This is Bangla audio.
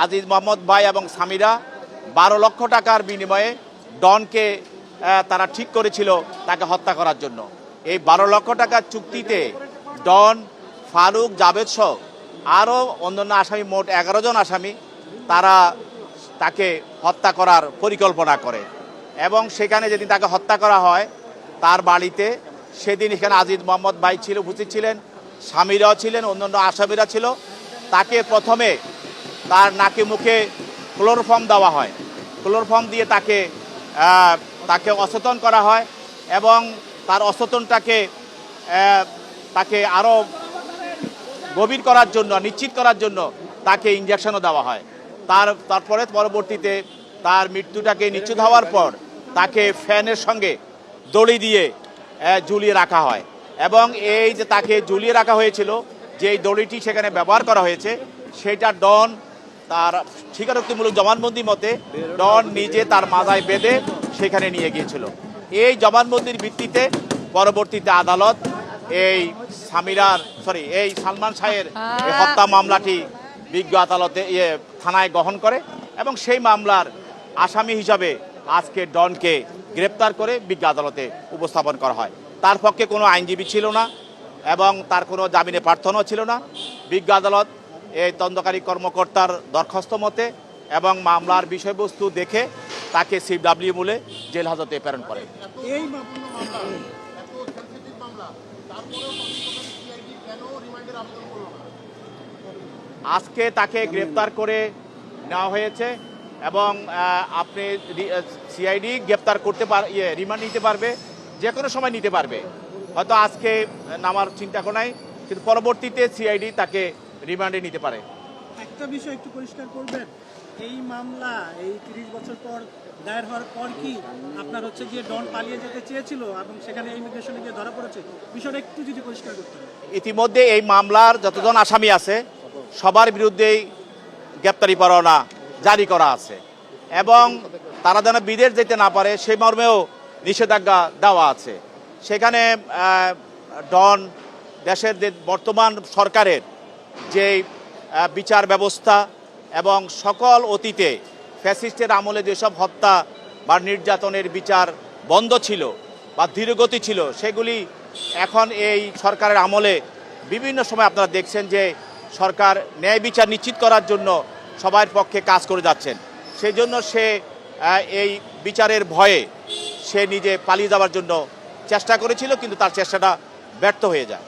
আজিজ মোহাম্মদ ভাই এবং সামিরা 12 লক্ষ টাকার বিনিময়ে ডনকে তারা ঠিক করেছিল তাকে হত্যা করার জন্য। এই 12 লক্ষ টাকার চুক্তিতে ডন, ফারুক, জাভেদ সহ আরও অন্যান্য আসামি, মোট 11 জন আসামি, তারা তাকে হত্যা করার পরিকল্পনা করে এবং সেখানে যেদিন তাকে হত্যা করা হয় তার বাড়িতে সেদিন এখানে আজিজ মোহাম্মদ ভাই ছিল, উপস্থিত ছিলেন, সামিরাও ছিলেন, অন্যান্য আসামিরা ছিল। তাকে প্রথমে তার নাকে মুখে ক্লোরোফর্ম দেওয়া হয়, ক্লোরোফর্ম দিয়ে তাকে অচেতন করা হয় এবং তার অচেতনটাকে তাকে আরও গভীর করার জন্য, নিশ্চিত করার জন্য তাকে ইঞ্জেকশনও দেওয়া হয়। তারপরে পরবর্তীতে তার মৃত্যুটাকে নিশ্চিত হওয়ার পর তাকে ফ্যানের সঙ্গে দড়ি দিয়ে ঝুলিয়ে রাখা হয় এবং এই যে তাকে ঝুলিয়ে রাখা হয়েছিল, যে দড়িটি সেখানে ব্যবহার করা হয়েছে, সেটা ডন তার স্বীকারোক্তিমূলক জবানবন্দি মতে ডন নিজে তার মাথায় বেঁধে সেখানে নিয়ে গিয়েছিল। এই জবানবন্দির ভিত্তিতে পরবর্তীতে আদালত এই সালমান শাহের হত্যা মামলাটি বিজ্ঞ আদালতে থানায় গ্রহণ করে এবং সেই মামলার আসামি হিসাবে আজকে ডনকে গ্রেপ্তার করে বিজ্ঞ আদালতে উপস্থাপন করা হয়। তার পক্ষে কোনো আইনজীবী ছিল না এবং তার কোনো জামিনে প্রার্থনাও ছিল না। বিজ্ঞ আদালত এই তদন্তকারী কর্মকর্তার দরখাস্ত মতে এবং মামলার বিষয়বস্তু দেখে তাকে CW মূলে জেল হাজতে প্রেরণ করে। আজকে তাকে গ্রেপ্তার করে নেওয়া হয়েছে এবং আপনি সিআইডি গ্রেপ্তার করতে রিমান্ড নিতে পারবে, যে কোনো সময় নিতে পারবে। হয়তো আজকে নামার চিন্তা নাই, কিন্তু পরবর্তীতে সিআইডি তাকে রিমান্ডে নিতে পারে। একটা বিষয় একটু পরিষ্কার করবেন, এই মামলা এই 30 বছর পর দায়ের হওয়ার পর কি আপনার গিয়ে ডন পালিয়ে যেতে চেয়েছিল এবং সেখানে ইমিগ্রেশনে গিয়ে ধরা পড়েছে? বিষয়টা একটু যদি পরিষ্কার করতে হবে। ইতিমধ্যে এই মামলার যতজন আসামি আছে সবার বিরুদ্ধেই গ্রেপ্তারি পরোয়ানা জারি করা আছে এবং তারা যেন বিদেশ যেতে না পারে সেই মর্মেও নিষেধাজ্ঞা দেওয়া আছে। সেখানে ডন দেশের যে বর্তমান সরকারের যে বিচার ব্যবস্থা এবং সকল অতীতে ফ্যাসিস্টের আমলে যেসব হত্যা বা নির্যাতনের বিচার বন্ধ ছিল বা ধীরগতি ছিল, সেগুলি এখন এই সরকারের আমলে বিভিন্ন সময় আপনারা দেখছেন যে সরকার ন্যায় বিচার নিশ্চিত করার জন্য সবার পক্ষে কাজ করে যাচ্ছেন। সেই জন্য সে এই বিচারের ভয়ে সে নিজে পালিয়ে যাওয়ার জন্য চেষ্টা করেছিল, কিন্তু তার চেষ্টাটা ব্যর্থ হয়ে যায়।